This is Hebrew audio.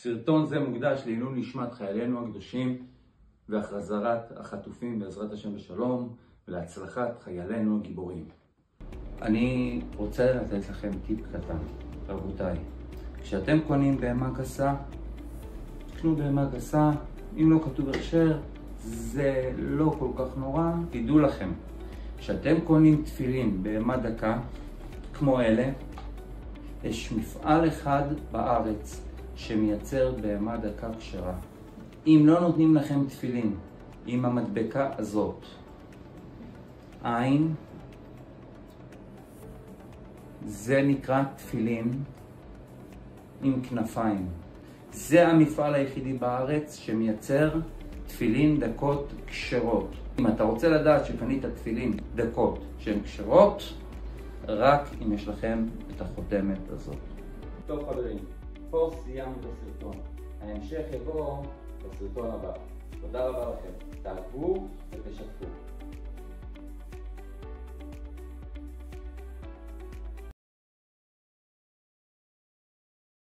סרטון זה מוקדש לעילוי נשמת חיילינו הקדושים והחזרת החטופים בעזרת השם בשלום ולהצלחת חיילינו הגיבורים. אני רוצה לתת לכם טיפ קטן, רבותיי. כשאתם קונים בהמה גסה, תקנו בהמה גסה. אם לא כתוב הכשר, זה לא כל כך נורא. תדעו לכם, כשאתם קונים תפילין בהמה דקה, כמו אלה, יש מפעל אחד בארץ שמייצר בהמה דקה כשרה. אם לא נותנים לכם תפילין עם המדבקה הזאת, עין, זה נקרא תפילין עם כנפיים. זה המפעל היחידי בארץ שמייצר תפילין דקות כשרות. אם אתה רוצה לדעת שקנית תפילין דקות שהן כשרות, רק אם יש לכם את החותמת הזאת. טוב חברים, פה סיימנו את הסרטון. ההמשך יבוא בסרטון הבא. תודה רבה לכם. תעקבו ותשתפו.